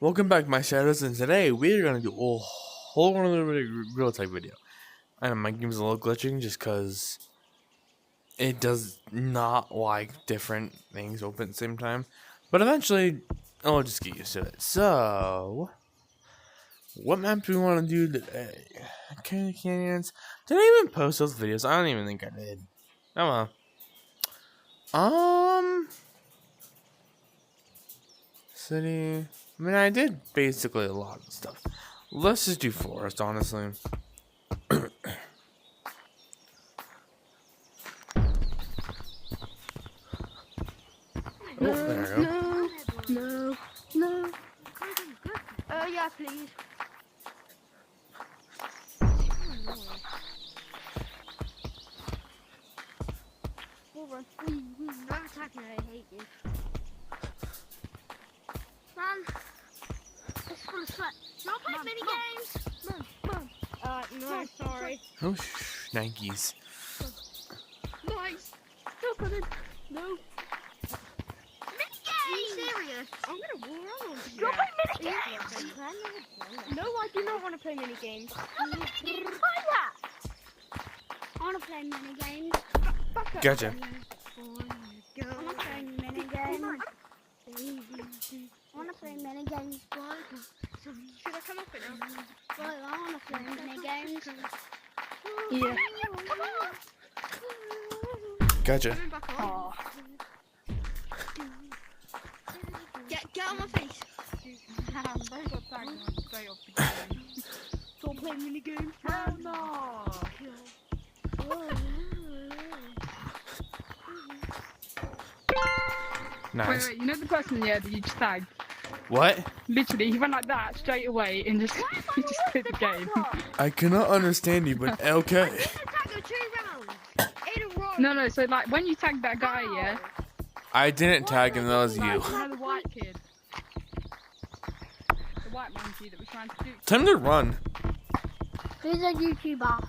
Welcome back, my shadows, and today we're gonna do a whole other real type video. I know my game's a little glitching just because it does not like different things open at the same time, but eventually I'll just get used to it. So, what map do we want to do today? Candy Canyons. Did I even post those videos? I don't even think I did. Oh well. City. I mean, I did basically a lot of stuff. Let's just do forest, honestly. Oh, there we go. No. Yeah, please. Don't attack me, I hate you. Man, it's full of sweat. Not play mini games. No, sorry. Oh, Nikes. Nice. No. Mini games. Are you serious? I'm gonna war on you. You're playing mini games. No, I do not want to play mini games. Play that. I want to play mini games. Gotcha. I want to play mini games. I want to play mini games, boy. Should I come up with it? Boy, I want to play mini games. Yeah. Come on. Gotcha. Oh. Get on my face. Don't play mini games. Hell no. Nice. Wait, you know the person that you just tagged? What? Literally, he went like that straight away and just he just quit the game. I cannot understand you, but okay. No, so like when you tagged that guy, yeah? I didn't tag him, that was you. You know the white kid? The white monkey that was trying to shoot. Time to run. Who's a YouTuber?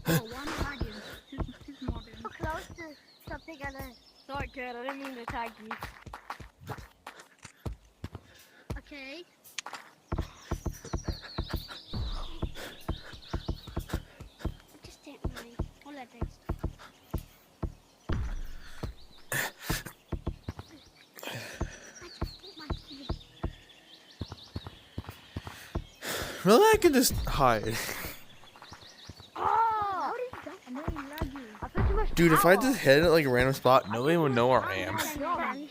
Oh, one tagging. She's modding. Close to something together. Sorry, kid, I didn't mean to tag you. Okay. Just take my holidays. Really, I can just hide. Oh! Dude, if I just hit it like a random spot, nobody would know where I am. No, I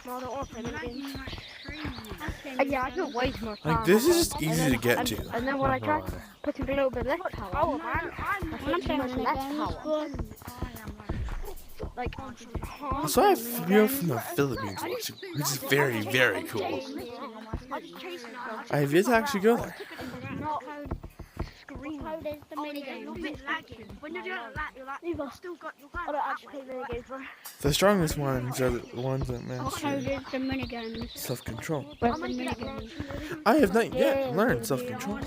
don't want to play mini games. Yeah, I do way too much time. Like, this is just easy to get to. And then when I try putting a little bit less power, when I'm playing with less power, like, Also, I have video from the Philippines watching, which is very, very cool. I have yet to actually go there. Code is the mini game. When you're doing that, you're still got your I don't actually play mini games, bro. The strongest ones are the ones that Code master is the mini games. self-control. Where's the mini games? I have not yet learned self-control.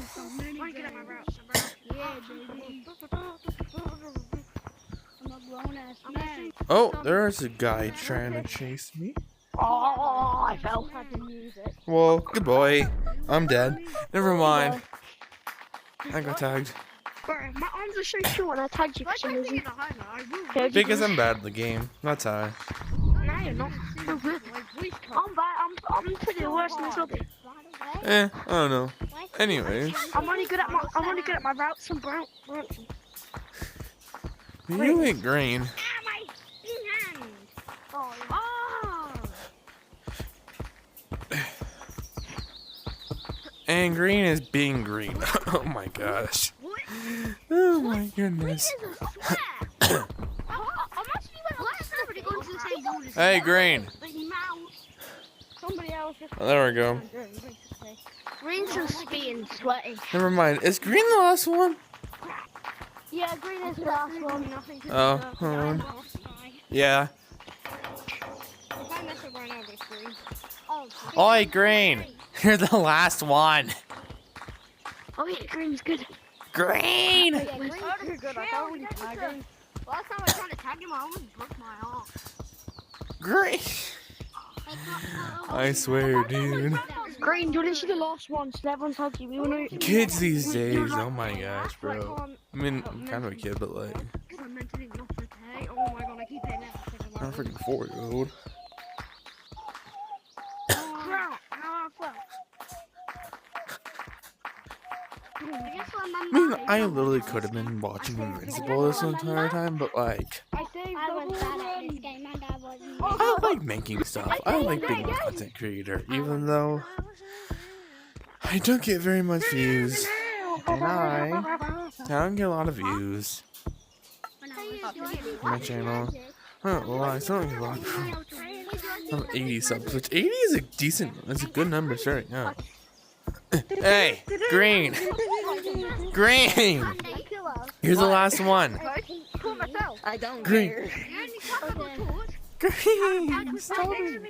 Oh, there's a guy trying to chase me. Oh, I fell. Well, good boy. I'm dead. Never mind. I got tagged. Bro, my arms are so short and I tagged you for some reason. Because I'm bad at the game. That's how. No, you're not. I'm bad. I'm pretty worse than this lobby. I don't know. Anyways. I'm only good at my routes and branches. You ain't green. My hand. Oh. And green is being green. Oh my gosh. Oh my goodness. Hey, green. Somebody else just. Oh, there we go. Green's just being sweaty. Never mind. Is green the last one? Yeah, green is the last one. Oh, hold on. Yeah. Oi, green. You're the last one. Oh yeah, green's good. Green. Yeah, green's good. I thought we tagged him. Last time I tried to tag him, I almost broke my arm. Green. I swear, dude. Green, you're literally the last one, so everyone's hugging you. We wanna... Kids these days, oh my gosh, bro. I mean, I'm kind of a kid, but like, I'm mentally not okay. Oh my god, I keep hitting it. I'm a freaking 4-year-old. I mean, I literally could have been watching Invincible this entire time, but like, I was bad at this game and I wasn't. I like making stuff. I like being a content creator, even though I don't get very much views. And I don't get a lot of views on my channel. Well, I still don't get a lot of 80 subs, which 80 is a decent, it's a good number starting out. Hey, Green! Green! Here's the last one. I don't Green. care. Green! Stop it.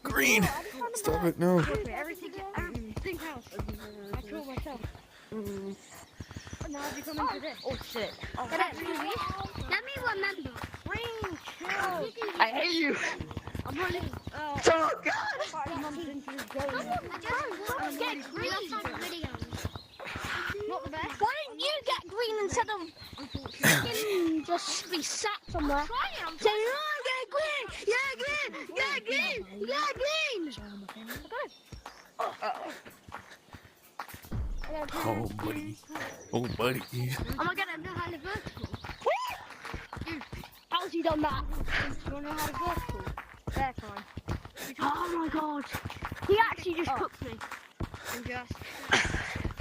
Green! Stop it, no. Oh shit. Let me remember. Green, chill. I hate you. I'm running. Oh God. Get green. Not the best. Why don't you get green instead of just be sat somewhere? Say, oh, get green. Yeah, green. Yeah, green. Yeah, green. Oh, buddy. Oh, buddy. Oh my god, I know how to vertical. How's he done that? You wanna know how to vertical? There, fine. Oh my god. He actually just cooked me. And just...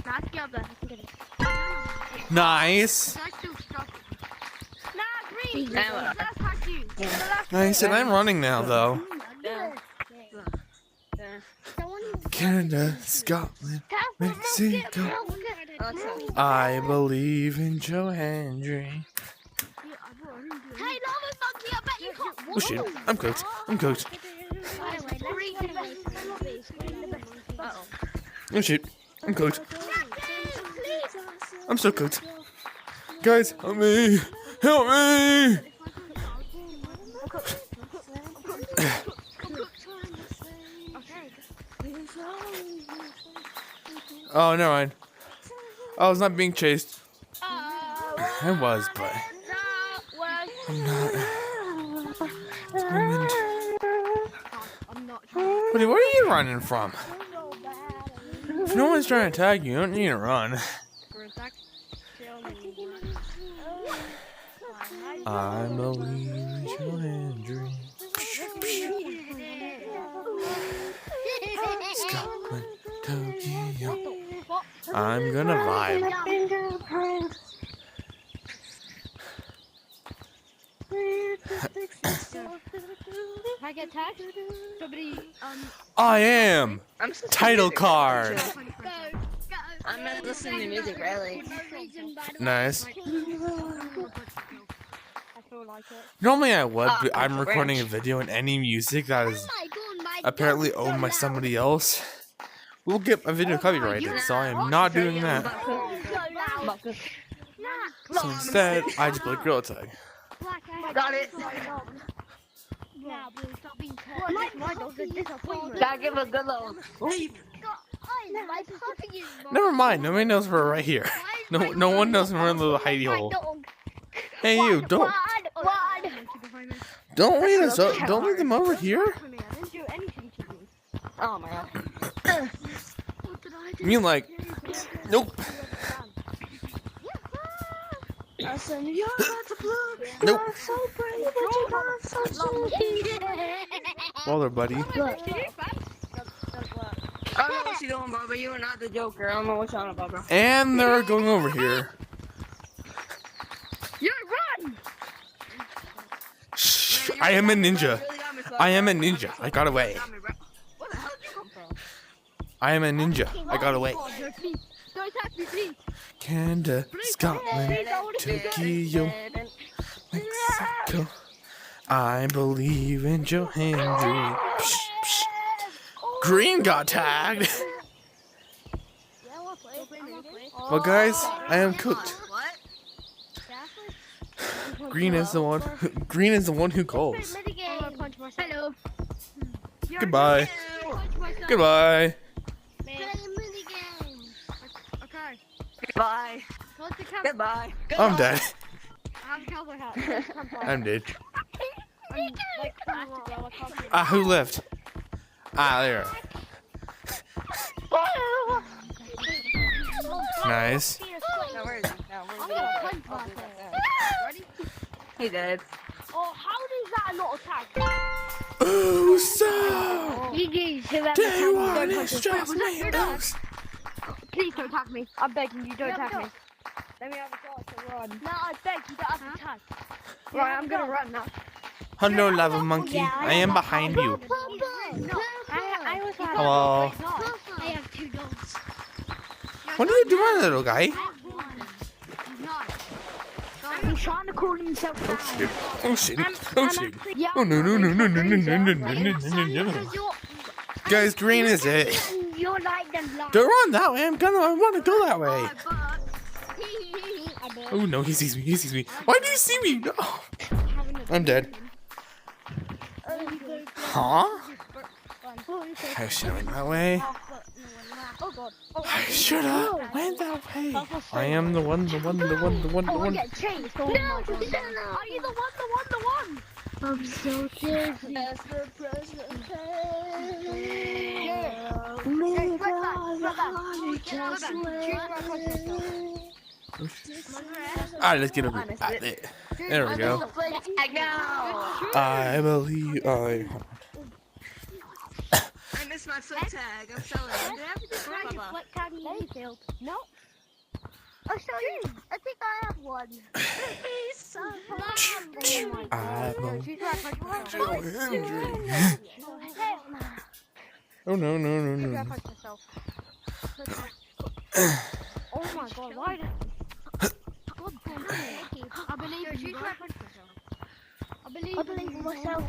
Nah, I can get up there. I can get it. Nice. I still struggle. Nah, green. Now. That's how you. Nice, and I'm running now, though. Canada, Scotland, Mexico. I believe in Joe Hendry. Hey, Lava Monkey, I bet you can't. Oh shit, I'm cooked. I'm cooked. Oh shit, I'm cooked. I'm so cooked. Guys, help me! Help me! Oh, never mind. I was not being chased. I was, but I'm not. Buddy, where are you running from? If no one's trying to tag you, you don't need to run. I believe in your Andrew. Scotland, Tokyo. I'm gonna vibe. I get tagged? Somebody, I am I'm just title card. I'm not listening to music, really. Nice. I feel like it. Normally I would, but I'm Branch. recording a video and any music that is apparently owned by somebody else will get my video copyrighted, so I am not doing that. So instead, I just play Gorilla Tag. Got it. Now, Blue, stop being my dog's a disappointment. Gotta give a good little leap. My puppy is Never mind, nobody knows we're right here. No one knows we're in the little hidey hole. Hey you, don't lead us up. Don't lead them over here. I didn't do anything to you. Oh man. What did I do? You mean like, nope, nope. Well, there, buddy. I don't know what you're doing, bro, but you are not the Joker. I don't know what you're on about, bro. And they're going over here. You run! Shh, I am a ninja. I am a ninja. I got away. Where the hell did you come from? I am a ninja. I got away. Don't attack me, please. Canada, Scotland, Tokyo, Mexico. I believe in Joe Hendry. Psh, psh. Green got tagged. Well, guys, I am cooked. What? Green is the one. Green is the one who calls. Hello. Goodbye. Goodbye. Okay. Bye. What's the camera? Goodbye. I'm dead. I have a cowboy hat. I'm dead. Like, I can't see. Ah, who left? Ah, there. Nice. No, where is he? No, I'm where's gonna he? punch back there. Ready? He did. Oh, how does that not attack? Ooh, so. GG's, whoever Day can, one don't is touch us. just Was that your dog? rainbows. Please don't attack me. I'm begging you, don't attack me. Let me have a shot to run. No, I beg you, don't have to attack. Right, I'm gonna run now. Hello, lava monkey. I am behind you. I also have Hello. I have 2 dogs. What are you doing, little guy? I have 1. He's trying to call himself down. Oh shit. Oh shit. Yeah, Oh no no no no no no no no no no no. Guys, green is it? You're like the last. Don't run that way. I want to go that way. I Oh no, he sees me. He sees me. Why do you see me? No. I'm dead. Huh? I should have went that way. Oh god. I should have went that way. I am the one. Oh, I get chased. Oh my god. Are you the one? I'm so dizzy. As the president Alright, let's get over it. There we go. I believe I. I missed my foot tag. I'm so No. I'll show you. I think I have one. I Oh no no no no. Oh my god, why did... God damn it. I believe in you. I believe in myself.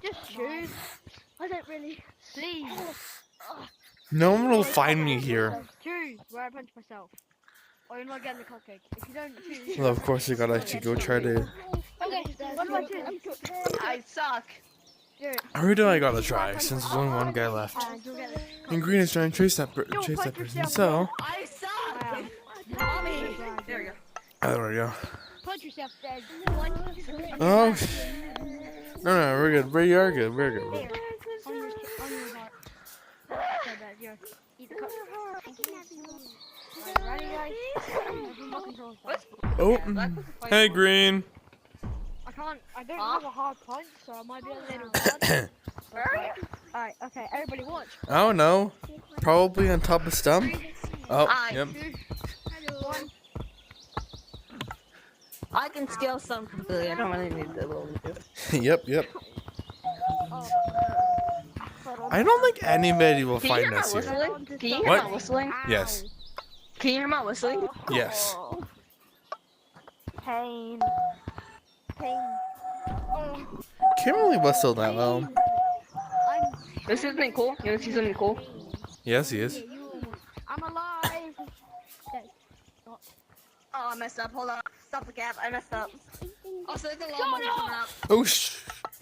Just choose. I don't really... Please. No one will find me here. Choose where I punch myself. Or you're not getting the cupcake. If you don't choose... Well, of course, I gotta actually go try to. Okay, what do I choose? I suck. Who do I gotta try? Since there's only one guy left. You'll get it. And green is trying to chase that person. So. I suck. Mommy. There we go. Oh, there we go. Punch yourself dead. Oh. No, no, we're good. We are good. We're good. On your heart. So bad, yeah. Eat the cup. Ready, guys? Remote control's back. Oh. Hey, green. I don't have a hard punch, so I might be a little bad. Alright, okay, everybody watch. Oh no. Probably on top of stump. Oh, yep. I can scale some completely. I don't really need the little bit. Yep, yep. I don't think anybody will Can you hear find my us here. whistling? Can you hear What? my whistling? Yes. Can you hear my whistling? Yes. Pain. Can't really whistle that well. This isn't cool. You want to see something cool? Yes, he is. I'm alive. Oh, I messed up. Hold on. Stop the cap. I messed up. Also, there's a llama coming up. Oh,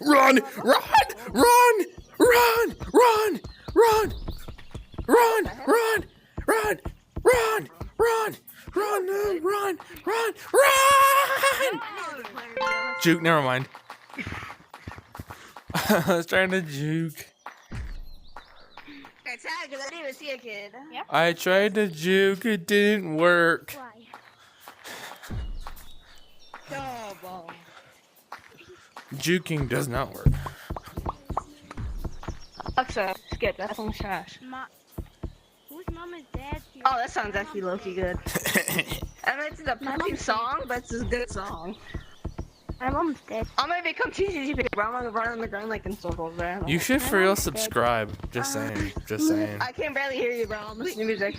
run! Run! Run! Run! Run! Run! Run! Run! Run! Run! Run! Run! Run! Run! Run! Juke, never mind. I was trying to juke. Okay, tag, because I didn't even see a kid. Yep. I tried to juke, it didn't work. Juking does not work. Alexa, skip. That song's trash. Whose mom is dead? Oh, that sounds actually low-key good. I mean, it's a pumping song, but it's a good song. My mom's dead. I'm gonna become TCGP, bro. I'm gonna run on the ground like in circles, bro. You should for real subscribe. Just saying. Just saying. I can barely hear you, bro. I'm listening to music.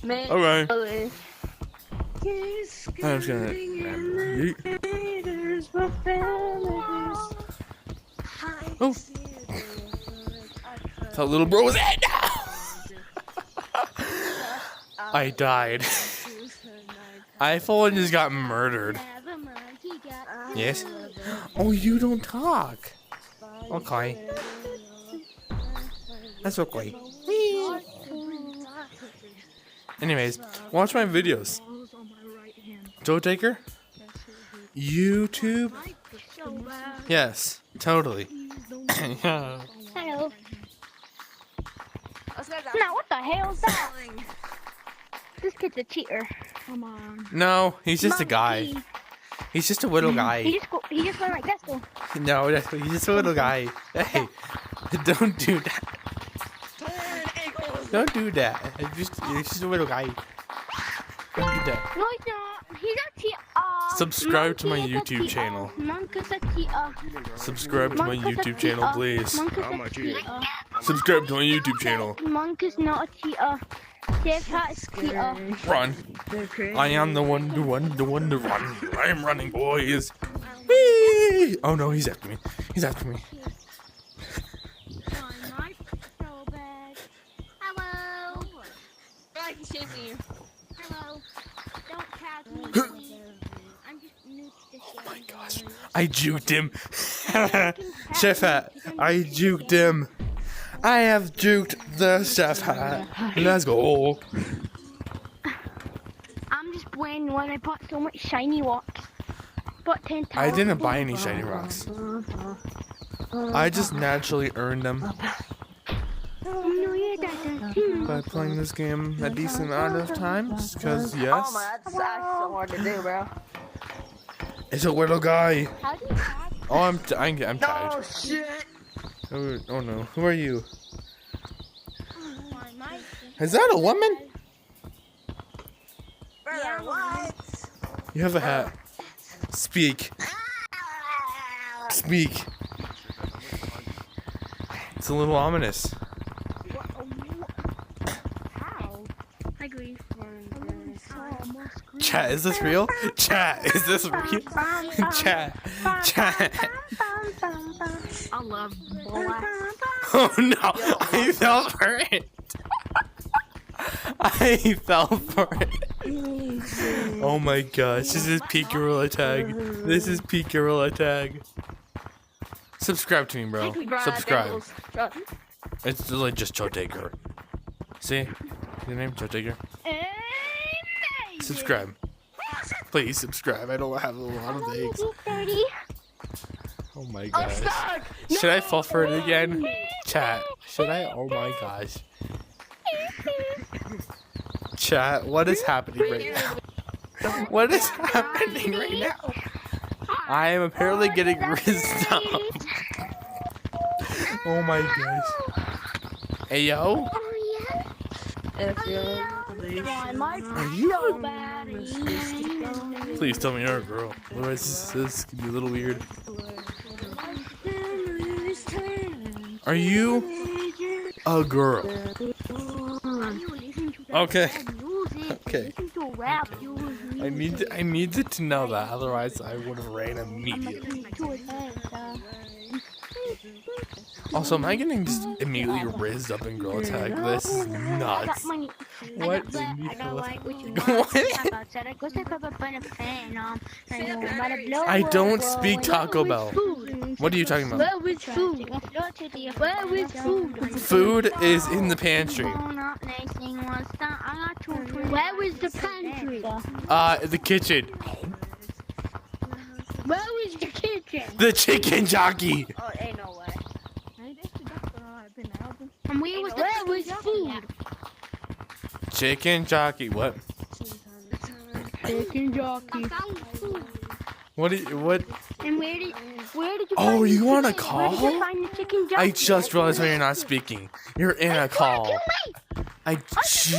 Man, Okay. I'm just gonna. Oh. That little bro was dead. I died. iPhone just got murdered. Yes. Oh, you don't talk. Okay. That's okay. Anyways, watch my videos. Balls on my right hand. Joe Taker? YouTube? So bad. Yes, totally. Yeah. Hello. Let's go down. Now what the hell is that? This kid's a cheater. Come on. No, he's just a guy. Monkey. He's just a little He guy. just went like that though. No, he's just a little guy. Hey, don't do that. Torn ankles. Don't do that. He's just a little guy. Don't do that. No, he's not. He's a cheater. Subscribe to my Monkey is a YouTube cheater. channel. Monk is a cheater. Subscribe to my Monk is a YouTube channel, cheater. please. Monk is a cheater. Subscribe to my YouTube channel. Monk is not a cheater. Chef Hat is a cheater. Run. I am the one to run. I am running, boys. Whee! Oh no, he's after me. He's after me. Hello. I can chase you. Hello. Don't tag me. I'm just new to this Oh my gosh. I juked him. Chef Hat, I juked him. I have juked the Chef Hat. Let's go. I'm just wearing one. I bought so much shiny rocks. Bought 10 I didn't buy any shiny rocks. I just naturally earned them No, you didn't. by playing this game a decent amount of times. Because, Oh yes, my, that's so hard to do, bro. it's a little guy. How do you tag? Oh, I'm tired. Oh shit. Oh no, who are you? My mic. Is that a woman? Brother, what? You have a hat. Speak. Speak. It's a little ominous. How? I agree. Chat, is this real? Chat, is this real? Chat. Chat. I love black. Oh no, I fell for it. I fell for it. Oh my gosh, this is peak gorilla tag. This is peak gorilla tag. Subscribe to me, bro. Subscribe. It's literally just Joe Taker. See? Your name? Joe Taker? Subscribe. Please subscribe. I don't have a lot of eggs. 30. Oh my gosh. Should I fall for it again? Chat. Should I? Oh my gosh. Chat, what is happening right now? What is happening right now? I am apparently getting rizzed up. Oh my gosh. Hey yo? Are you? Please tell me you're a girl. Otherwise this could be a little weird. Are you a girl? Okay. Okay. I needed to know that, otherwise I would have ran immediately. Also, am I getting just immediately rizzed up in girl tag? This is nuts. What? I don't speak Taco Bell. What are you talking about? Where is food? Where is food? Food is in the pantry. Where is the pantry? The kitchen. Where is the kitchen? The chicken jockey. Oh, ain't no way. And where was food? Chicken jockey. What? Chicken jockey. I found food. What? What? And where did you Oh, find you the want a chicken? Where did call? you find the chicken jockey? I just realized when you're not speaking. You're in a call. I just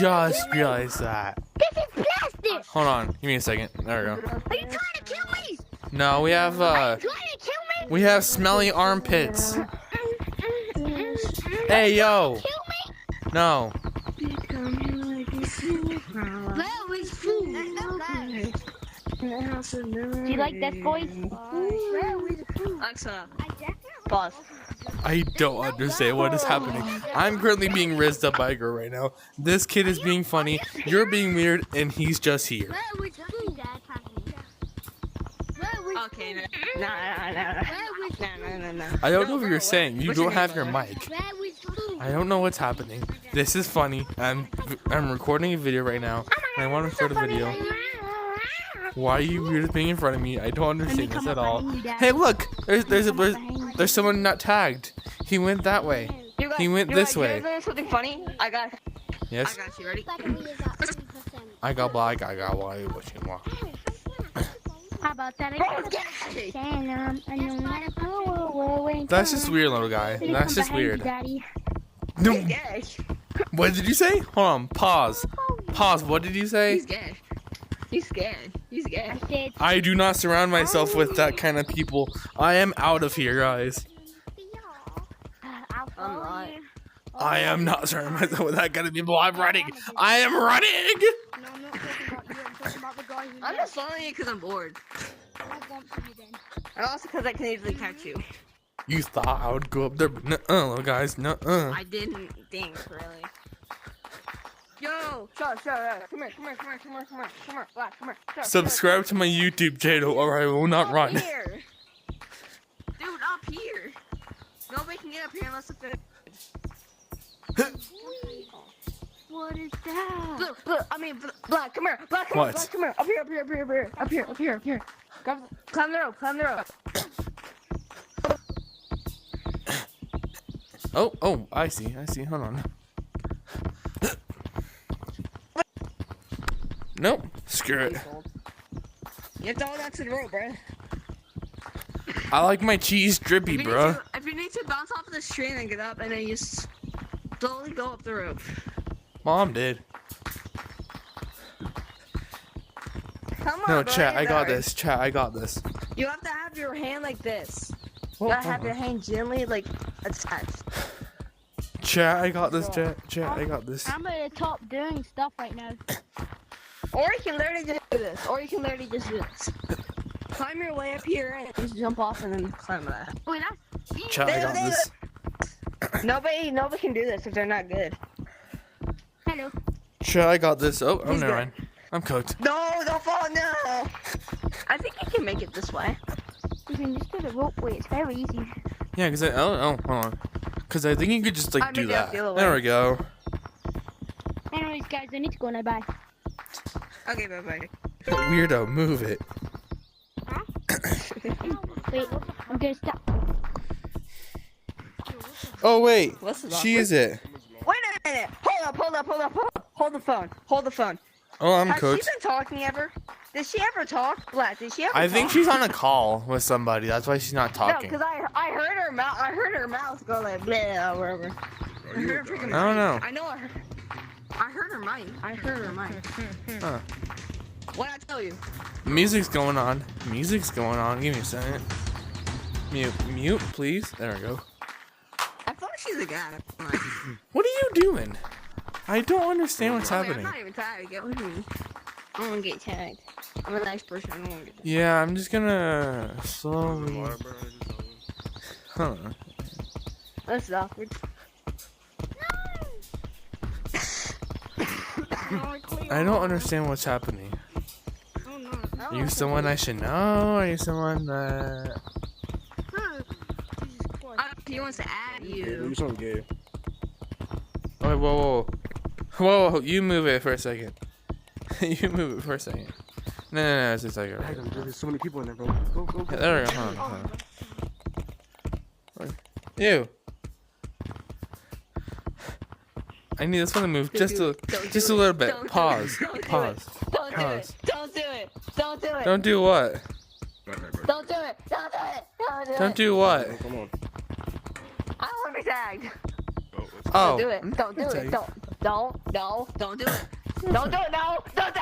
realized that. This is plastic. Hold on. Give me a second. There we go. Are you trying to kill me? No, we have Trying to kill me? we have smelly armpits. Hey yo. Kill me? No. Where is food? Do you like that voice? Where is food? Alexa. Pause. I don't understand what is happening. I'm currently being rizzed up by a girl right now. This kid is being funny. You're being weird, and he's just here. Where is food? Where Okay, no. I don't know what you're saying. You What's don't your have name, your by the way? mic. Where was Blue? I don't know what's happening. This is funny. I'm recording a video right now, and I want to record a video. Why are you weird being in front of me? I don't understand this at all. Hey, look! There's someone not tagged. He went that way. He went this way. You guys know something funny? I got Yes. you. Ready? Battery is at 3%. I got black. I got white. What you want? How about that? That's just weird, little guy. That's just weird. No. He's gay. What did you say? Hold on. Pause. Pause. What did you say? He's gay. He's scared. He's gay. I do not surround myself with that kind of people. I am out of here, guys. I'm not. I am not surrounding myself with that kind of people. I'm running. I am running. No, I'm not talking about you. I'm talking about the guy who I'm just following you because I'm bored. I want you then. And also because I can easily catch you. You thought I would go up there, but nuh-uh, little guys. Nuh-uh. I didn't think, really. Yo! Shut up. Come here. Black, come here. Subscribe to my YouTube channel or I will not run. Up here. Dude, up here. Nobody can get up here unless it's What is that? Black, come here. Black, come What? here. Black, come here. Up here. Climb the rope. Oh, I see. Hold on. Nope. Screw it. You have to hold on to the rope, bro. I like my cheese drippy, bro. If you need to bounce off of this tree and then get up, and then you slowly go up the rope. Mom did. Come on, No, bro, chat, you're I got there. this. Chat, I got this. You have to have your hand like this. Oh, You gotta have uh-uh. your hand gently, like, attached. Chat, I got this. Chat, I got this. I'm at the top doing stuff right now. Or you can literally just do this. Climb your way up here and just jump off and then climb that. Wait, that's Chat, I got this. Nobody can do this if they're not good. hello. Chat, I got this. Oh, He's never good. mind. I'm cooked. No, don't fall, no! I think you can make it this way. You can just do the rope way. It's very easy. Yeah, cause hold on. Cause I think you could just like I do made it that. the other There way. we go. Anyways, guys, I need to go now. Bye. Okay, bye-bye. Weirdo, move it. Wait, I'm gonna stop. Oh wait, What's the she is it. Wait a minute! Hold up. Hold the phone. Oh, I'm Has cooked. she been talking ever? Did she ever talk? Black, did she ever I talk? think she's on a call with somebody. That's why she's not No, talking. because I heard her mouth. I heard her mouth go like blah, whatever. I heard her freaking I don't know. I know. I heard her mic. Huh. What'd I tell you? Music's going on. Give me a second. Mute, please. There we go. I thought she's a guy. What are you doing? I don't understand what's I'm happening. not even tagged. Get with me. I don't want to get tagged. I'm a nice person. I don't want to get tagged. Yeah, I'm just gonna slowly. Huh. This is awkward. I don't understand what's happening. Oh no. Are you someone I should know? Are you someone that? Jesus Christ. He wants to add you. Do something gay. Oh, whoa! You move it for a second. You move it for a second. No, it's just like Hey, there's so many people in there, bro. Go. yeah, there we go. Hold on. You. I need this one to move just a little bit. Don't do it. Pause. Don't do it. Pause. Don't do Pause. it. Don't do it. Don't do it. Don't do what? Don't do it. Don't do it. Don't do it. Don't do what? Come on. I don't want to be tagged. Oh. Don't do it. Don't do it. Don't do it. Don't do it. No. Don't do it.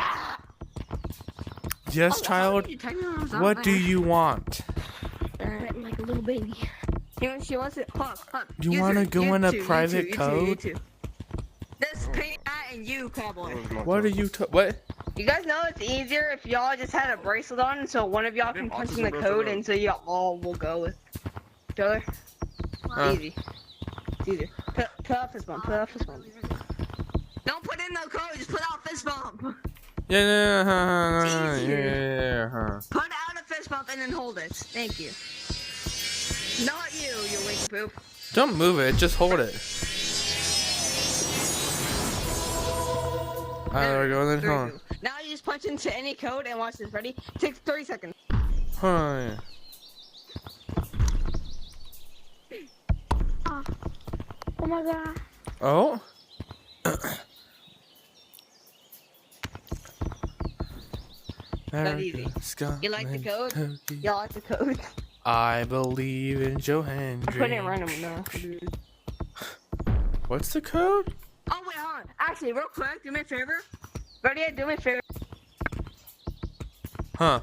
Yes, child. What do you want? Like a little baby. She wants it. Hold. You wanna go in a private code? This Pink Eye and you, cowboy. What are you? What? You guys know it's easier if y'all just had a bracelet on, so one of y'all can punch in the code, and so y'all all will go with each other. Easy. It's easier. Put out fist bump. Don't put in no code. Just put out fist bump. Yeah. It's easier. Yeah. Put out a fist bump and then hold it. Thank you. Not you, you wink poop. Don't move it, just hold it. There we go, then hold on. Now you just punch into any code and watch this. Ready? Takes 30 seconds. Huh. Oh my god. Oh? That's easy. You like the code? Y'all like the code? I believe in Joe I'm Hendry. putting it random now. What's the code? Oh wait, hold on. Actually, real quick, do me a favor. Ready? Do me a favor. Huh.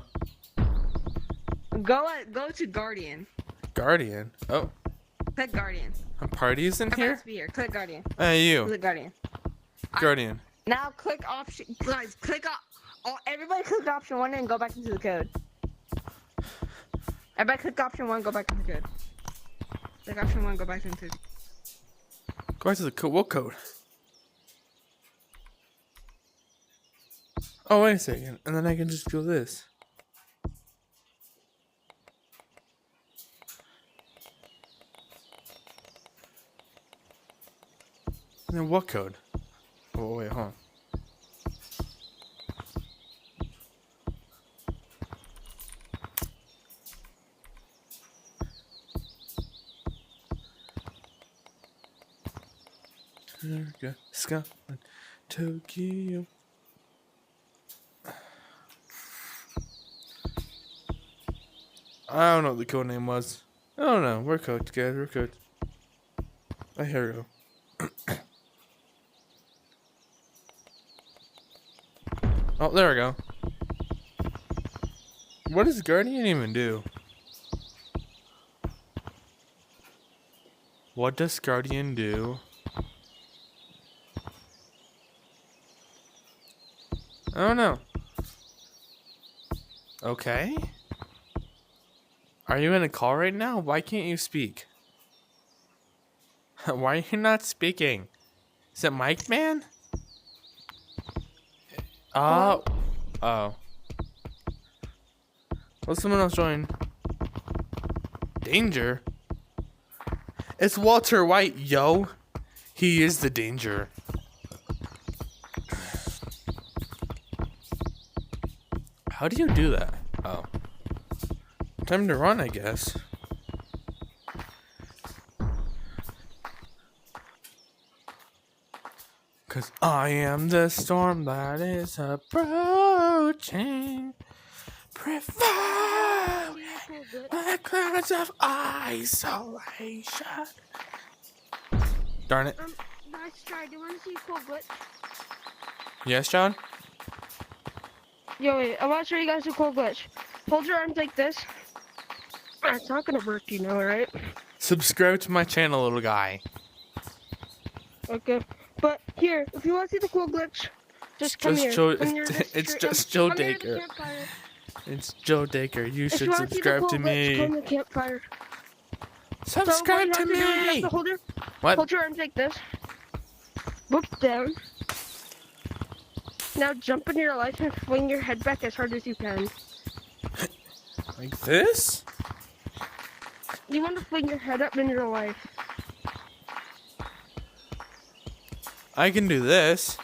Go to Guardian. Guardian. Oh. Click Guardian. Parties in here? Be here. Click Guardian. Hey, you. Click Guardian. Guardian. Now click option. Guys, click everybody click option 1 and go back into the code. Everybody click option 1, go back into the code. Click option 1, go back into. Go back to the code. What code? Oh, wait a second. And then I can just do this. And then what code? Oh, wait, hold on. Scotland, Tokyo. I don't know what the code name was. I don't know. We're cooked, guys. We're cooked. Oh, here we go. Oh, there we go. What does Guardian even do? What does Guardian do? I don't know. Okay. Are you in a call right now? Why can't you speak? Why are you not speaking? Is it Mike Man? Oh. Oh. Let someone else join. Danger? It's Walter White, yo. He is the danger. How do you do that? Oh. Time to run, I guess. Cause I am the storm that is approaching. Prefer the clouds of isolation. Darn it. Nice try. Do you want to see a cool glitch? Yes, John? Yo, wait. I want to show you guys a cool glitch. Hold your arms like this. It's not gonna work, you know, right? Subscribe to my channel, little guy. Okay. But here, if you want to see the cool glitch, just come here. It's just Joe Dacre. It's Joe Dacre. You should subscribe to me. Come to the campfire. Subscribe to me. What? Hold your arms like this. Look down. Now jump into your life and fling your head back as hard as you can. Like this? You want to fling your head up in your life. I can do this.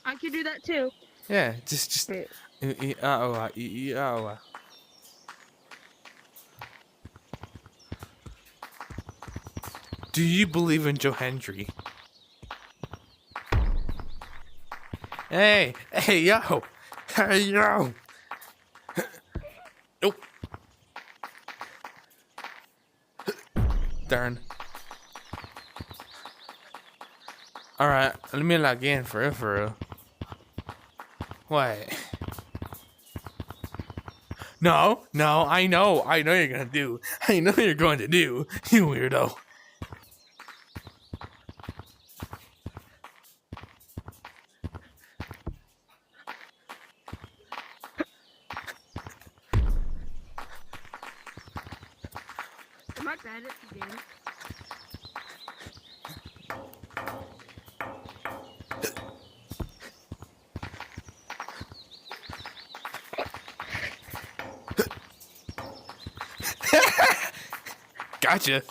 I can do that too. Yeah, just. Wait. Do you believe in Joe Hendry? Hey, yo. Hey, yo. Nope. Darn. Alright, let me log in for real. What? No, I know you're gonna do. I know you're going to do, you weirdo. Am I bad at the game? Gotcha.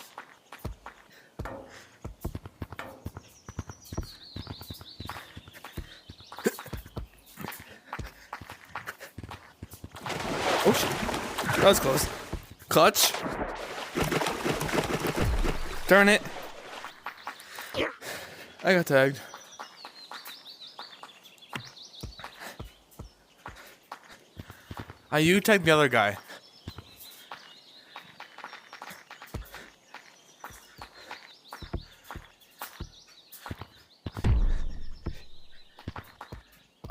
Oh shit. That was close. Clutch. Darn it. I got tagged. You tagged the other guy.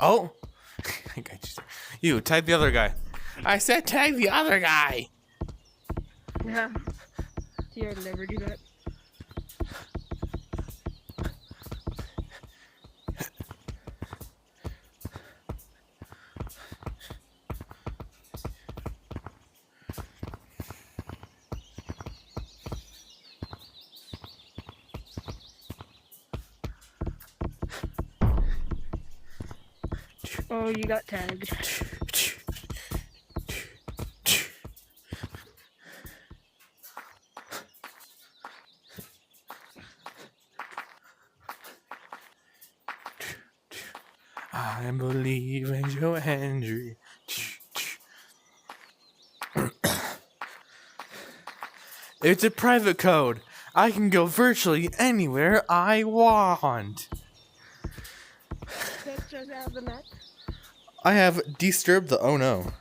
Oh. I got you. You tag the other guy. I said tag the other guy. Yeah. See, I'd never do that. Oh, you got tagged. I believe in Joe Hendry. It's a private code. I can go virtually anywhere I want. That's just out of the net. I have disturbed the oh no.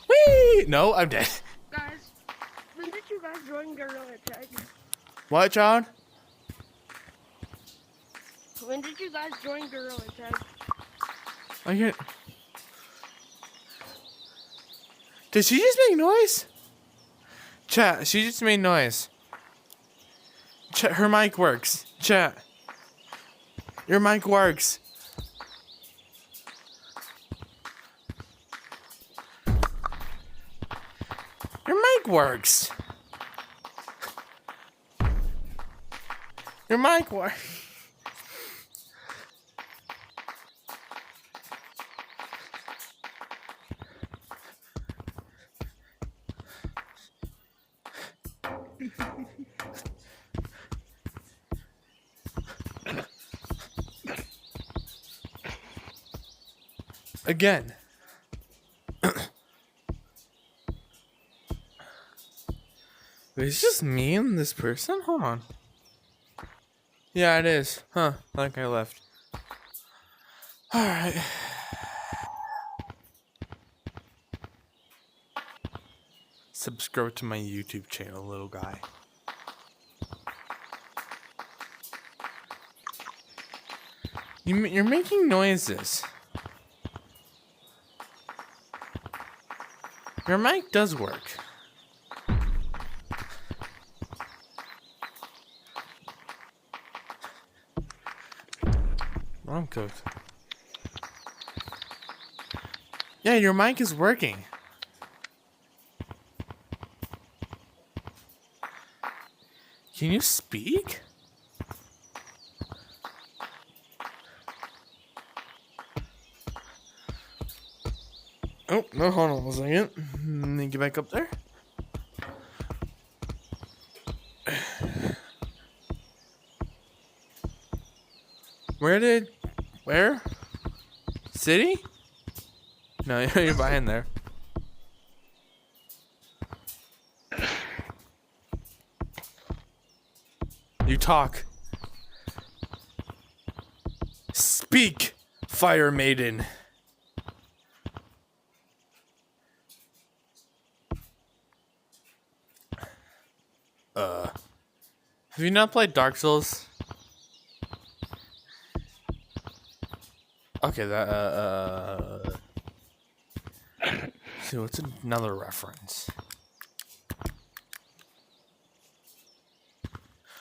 Whee! No, I'm dead. Guys, when did you guys join Gorilla Tag? What, John? When did you guys join Gorilla Tag? I can't. Did she just make noise? Chat, she just made noise. Chat, her mic works. Chat. Your mic works. Your mic works. Your mic works. Again. Wait, it's just me and this person? Hold on. Yeah, it is. Huh. I think I left. Alright. Subscribe to my YouTube channel, little guy. You're making noises. Your mic does work. I'm cooked. Yeah, your mic is working. Can you speak? Oh, no, hold on a second. Let me get back up there. Where? City? No, you're behind there. You talk. Speak, Fire Maiden. Have you not played Dark Souls? Okay, that see, what's another reference?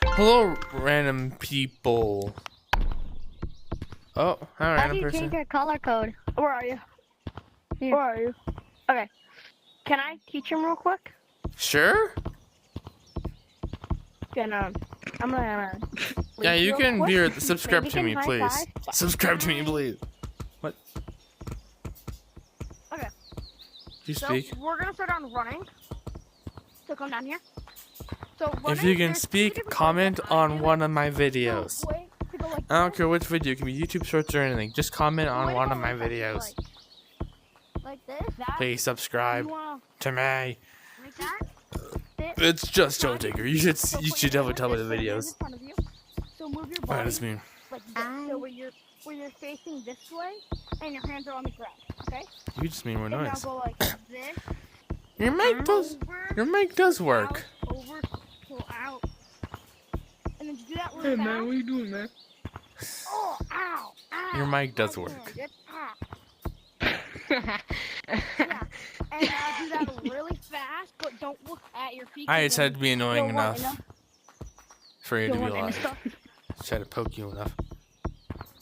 Hello, random people. Oh, hi, How random do you person. change your color code? Where are you? Where are you? Okay. Can I teach him real quick? Sure. Then I'm gonna Yeah, you real can quick. be your, subscribe Maybe to me, can please. high five. Subscribe to me, Bye. please. What? Okay. You So speak. we're gonna start on running. So come down here. So If running, you can there's two speak, different comment ways that I on do one it. of my So, videos. way to go like I don't this. care which video. It can be YouTube Shorts or anything. Just comment The on way to one go of my like this is videos. like this. That. Please You subscribe wanna to me. like that? This. It's just Joe Digger. You should So you put should your definitely tell me hands the like videos. this, hands in front of you. So move your What body does this mean? like this. So where you're facing this way, and your hands are on the ground. Okay. You just mean more And now noise. go like this. Your mic does. Over. Your mic does work. Out, over. Pull out. And then do that Hey really man, fast. what you doing, man? Oh, ow, ow. Your mic does That's work. it. Ah. Yeah. And do that really fast, but don't look at your feet. I 'cause just then had to be annoying you'll want enough for you to you'll be want any alive. stuff. Try to poke you enough.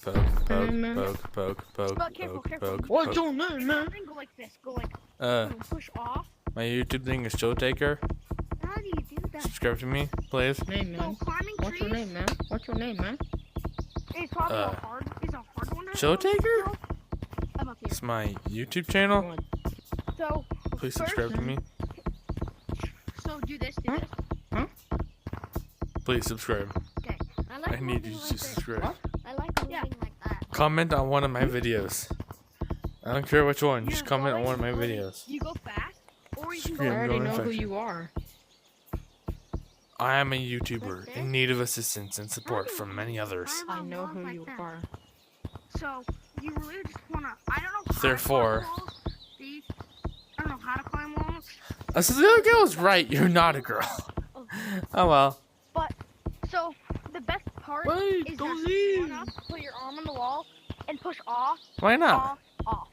Poke, man. poke, But careful, careful. What's your name, man? Then go like this. Go like Uh, push off. my YouTube thing is Joe Taker. How do you do that? Subscribe to me, please. Name, So man. climbing What's your trees name, man? What's your name, man? is probably Uh, a hard one. to Joe Taker? I'm up here. It's my YouTube channel. What? So Please first, subscribe to me. So do this. Do Huh? this. Please subscribe. Okay. I like I need moving you like to this. subscribe. I like moving like that. Comment on one of my videos. I don't care which one. You're Just comment on going one of my slowly. videos. You go fast, or you can Screw I go. I'm already going know who infection. you are. I am a YouTuber in need of assistance and support from many others. I know who you are. So you really just wanna. I don't know. How Therefore- To climb walls. See, I don't know how to climb walls. So the other girl was right. You're not a girl. Oh well. So the best part Wait, is don't just leave. run up, put your arm on the wall, and push off, Why not? off.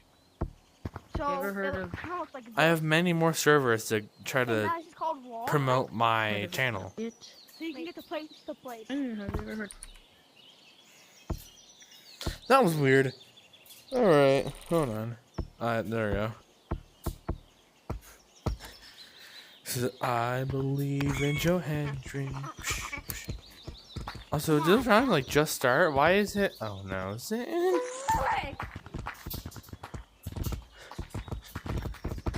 So ever heard it of- kind of looks like. I have many more servers to try Hey, to guys, it's called wall. promote Heard my of it. channel. It. So you can get to place to place. Have you ever heard? That was weird. Alright, hold on. There we go. Says, I believe in Joe Hendry. Also, did this round like just start? Why is it? Oh no, is it?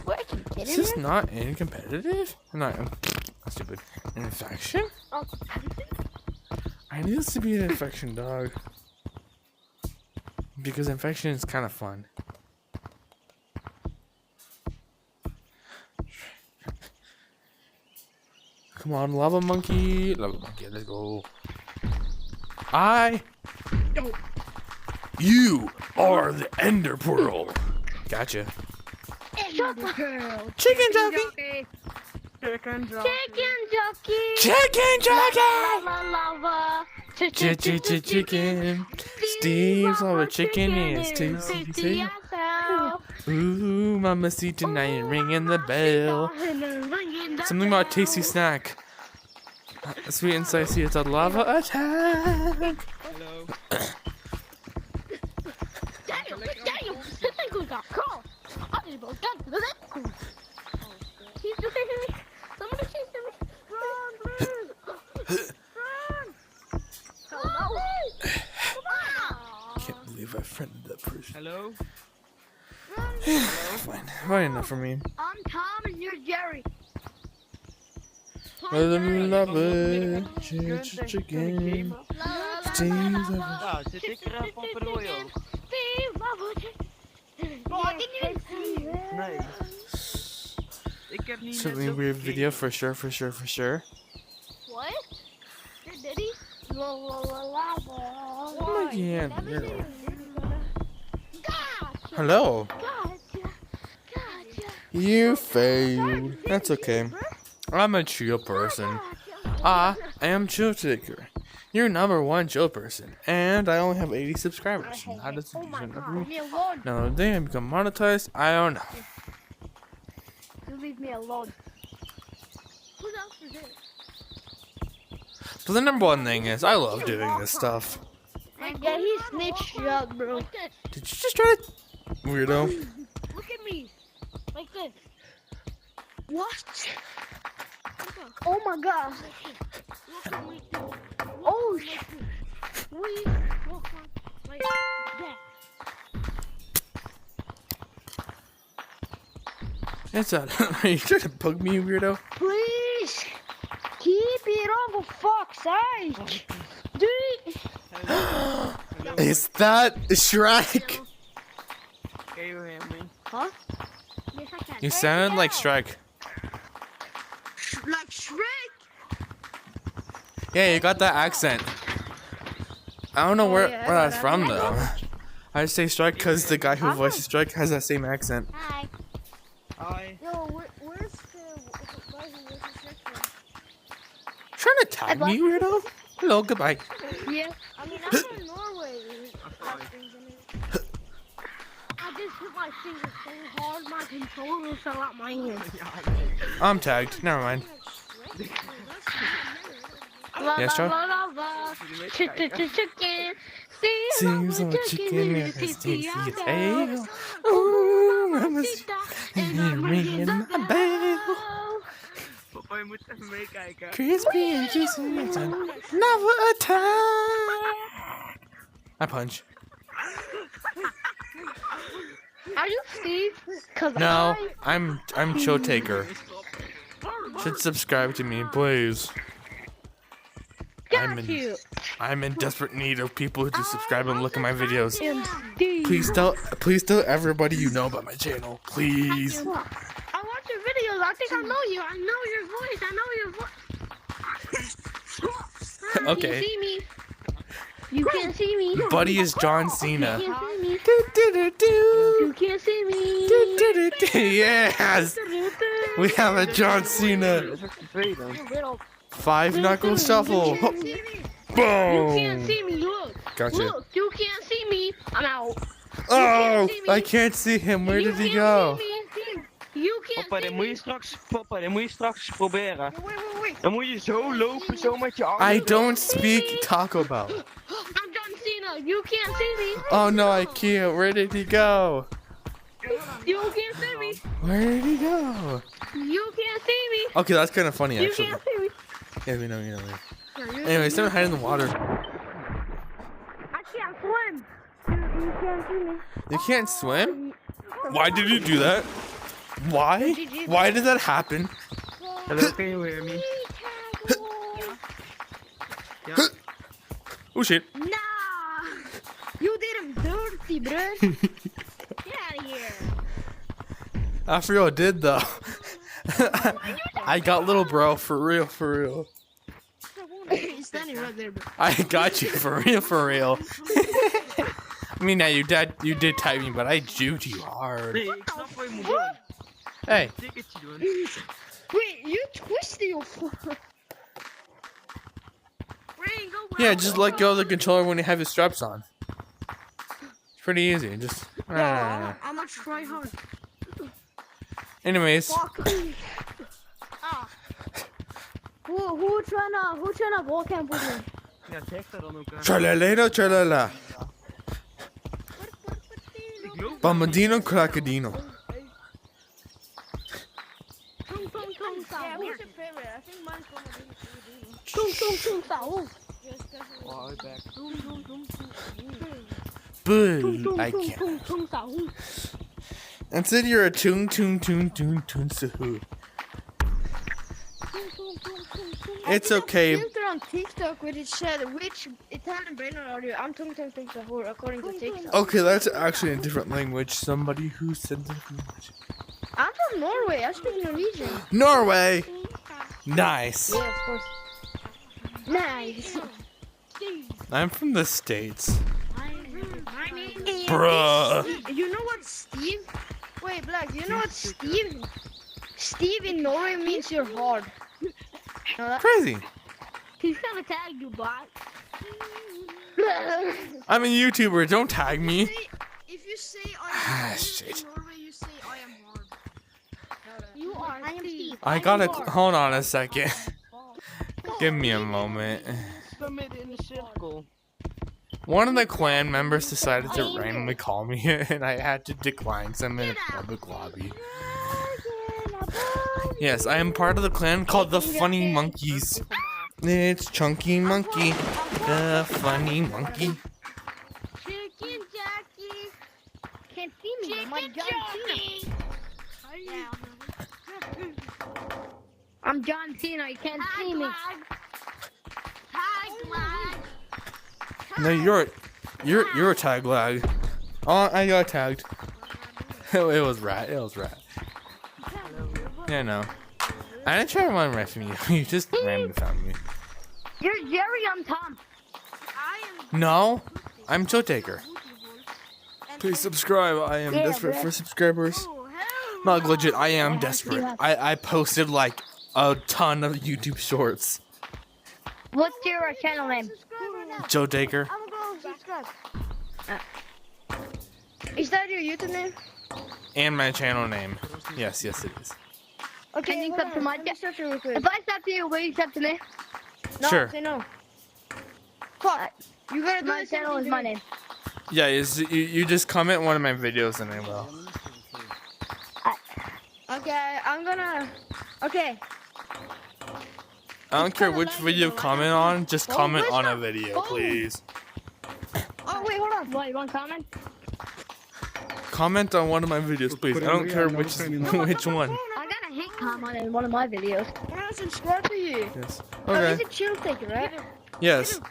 What? Are you Is kidding this me? not in competitive? Not stupid. Infection? Oh, I need this to be an infection, dog. Because infection is kind of fun. Come on, lava monkey. Lava monkey, let's go. You are the ender pearl. Gotcha. Shut the Chicken jockey. Chicken jockey. Chicken jockey. Lava. Chicken. Steve's all the chicken is tasty. Ooh, mamacita, now you're ringing the bell. Something about tasty snack. Sweet and spicy, it's a lava attack. Hello. Daniel, this thing got caught. I just broke down to the next. He's chasing me. Somebody chasing me. Run, please. Run. Hello. Can't believe I friended that person. Hello. Fine, fine enough for me. I'm Tom and you're Jerry. Lava chicken. Steve's Oh, I didn't even see it. Nice. Ik heb niet Something weird video for sure. What? Did he? Lava. Oh my god. Gotcha. Hello. Gotcha. You failed. That's okay. I'm a chill person. I am Chill Taker. You're #1 chill person. And I only have 80 subscribers. That is a decent number. Leave me alone. Now the day I become monetized, I don't know. You leave me alone. Who else is it? But the #1 thing is, I love doing this stuff. Yeah, he snitched you out, bro. Like this. Did you just try to... Weirdo. Look at me. Like this. What? Oh my god. Oh, It's a. Are you trying to bug me, weirdo? Please keep it on, for fuck's sake. Dude. Is that Shrek? Can you hear me? Huh? Yes, I can. You sounded like Shrek. Like Shrek. Yeah, you got that accent. I don't know where yeah, that's I from know. though. I say Shrek because the guy who voices Shrek has that same accent. Hi. Hi. Yo, where's the guy who was Shrek from? Trying to tag me, weirdo? Hello, goodbye. Yeah. I mean, I'm from Norway. I just hit my finger so hard, my controller fell out my hand. I'm tagged. Never mind. Yes, Joe? Chicken. Seems like chicken has tasty tail. Ooh, mamacita, and I'm ringing my bell. Papa, je moet even meekijken. Crispy and juicy, it's never a time. I punch. Are you Steve? Cause No, I'm Show Taker. Should subscribe to me, please. I'm in desperate need of people to subscribe and look at my videos. Please tell everybody you know about my channel, please. I watch your videos. I think I know you. I know your voice. I know your voice. Okay. You see me. You can't see me. Buddy is John Cena. You can't see me. Do-do-do-do. You can't see me. Do-do-do-do. Yes! We have a John Cena. Dat is ook twee dan. You little. 5-knuckle shuffle. You can't see me. You Boom! can't see me. Look. Gotcha. Look. You can't see me. I'm out. Oh, see me. I can't see him. Where You did he can't go? see me. You can't Papa, see dit moet me. je straks, papa, dit moet je straks proberen. Wait. Dan moet je zo lopen, zo met je armen. I don't speak Taco Bell. I'm John Cena. You can't see me. Oh no, I can't. Where did he go? You can't see me. Where did he go? You can't see me. Okay, that's kind of funny You actually. can't see me. Yeah, we know. Anyway, start hiding in the water. I can't swim. You can't see me. You can't swim? Why did you do that? Why? Why did that happen? Hello, can you hear me? Oh shit. Nah. You did him dirty, bro. Get out of here. I for real did though. I got little bro, for real. He's standing right there, bro. I got you for real. I mean, now you did type me, but I juked you hard. Nee, ik snap wat je moet doen. Hey, Ticketje doen. Wait, you twisted your foot. Rain, go yeah, just let go of the controller when you have your straps on. It's pretty easy. Just. I'm gonna try hard. Anyways, Who tryna walk camp with me? Ja, zeg dat dan ook aan. tralalero tralala, Ik loop. bambadino crocodino. Yeah, who's your favorite? I think mine's gonna be Oh, hou je bek. Boo! I can't. Instead, you're a toon sahoo. It's okay. Filter on TikTok which it said which Italian brain audio. I'm tung sahur according to TikTok. Okay, that's actually a different language. Somebody who sent it from I'm from Norway. I speak Norwegian. Norway. Nice. Yeah, of course. Nice. I'm from the States. My name is Bruh. You know what Steve? Wait, Black. You know what Steve? Steve in Norway means you're hard. Know that? Crazy. He's gonna tag you, bot. I'm a YouTuber. Don't tag me. If you say Ah, shit. in Norway, you say I am hard. You are. I am Steve. I gotta. Hold on a second. Give me a moment. Sta midden in de cirkel. One of the clan members decided to randomly call me, and I had to decline. So I'm in a public lobby. Yes, I am part of the clan called the Funny Monkeys. It's Chunky Monkey, the funny monkey. Chicken Jackie. Can't see me. I'm like John Cena. Yeah. I'm John Cena. You can't see me. Tag lag. No, you're a tag lag. Oh, I got tagged. It was rat. It was rat. Yeah, no. I didn't try to run away from you. You just randomly found me. You're Jerry. I'm Tom. No, I'm Joe Taker. Please subscribe. I am desperate for subscribers. Not legit. I am desperate. I posted like a ton of YouTube shorts. What's your channel name? Joe Taker. I'm gonna go subscribe. Is that your YouTube name? And my channel name. Yes, it is. Okay, Can you hold sub to on. my Let me search it real quick. If I sub to you, will you sub to me? No, Sure. say no. Fuck. You gotta do My the same channel thing is to my me. name. Yeah, you just comment one of my videos and I will. Okay, I'm gonna. Okay. I don't care which video you comment on, just comment where's on a my video, phone? please. Oh wait, hold on. What, you want to comment? Comment on one of my videos, please. I don't care which one. I got a hate comment in one of my videos. I'm gonna subscribe to you. Yes. Oh, Okay. he's a chill taker, right? Yes.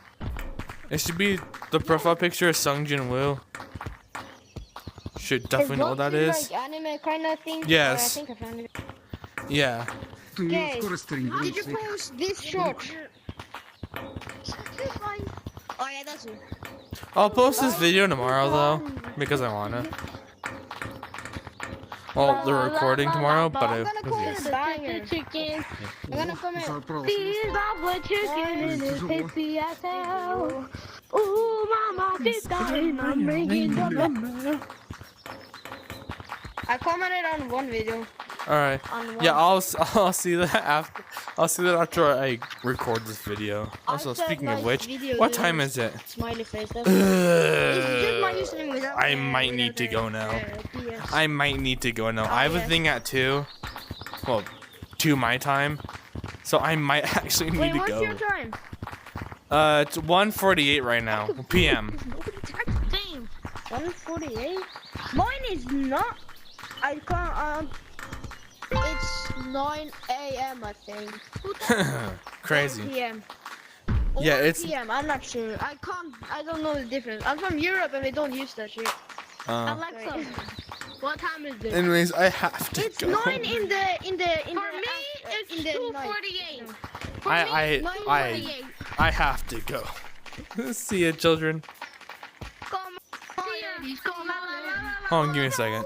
It should be the profile picture of Sung Jin Woo. Should definitely know what that is. Like anime kind of thing. Yes. I think I found it. Yeah. Okay. Did you post this short? Oh yeah, that's it. I'll post this video tomorrow though, because I wanna. Well, the recording tomorrow, but I'm it gonna was call yes. it banger. Chicken. I'm gonna comment. These bubble chicken and it's tasty as hell. Ooh, mama, this time I'm bringing the I commented on one video. All right. On one. Yeah, I'll see that after. I'll see that after I record this video. Also, said speaking of my which, video what is- time is it? Smiley face. That's It's just my Ugh. username without I the- might without need to the, go now. DS. I might need to go now. I have a yeah. thing at 2. Well, 2 my time. So I might actually need Wait, to what's go. your time? It's 1:48 right now. PM. 1:48. Mine is not. I can't. It's 9 a.m. I think. Crazy. 9 p.m. Yeah, 1 it's- p.m. I'm not sure. I can't. I don't know the difference. I'm from Europe and we don't use that shit. Alexa, what time is it? Anyways, I have to It's go. 9 in the. For me, it's in the night. 2:48. I have to go. See ya, children. Come on, ladies, come on. Hold on, give me a second.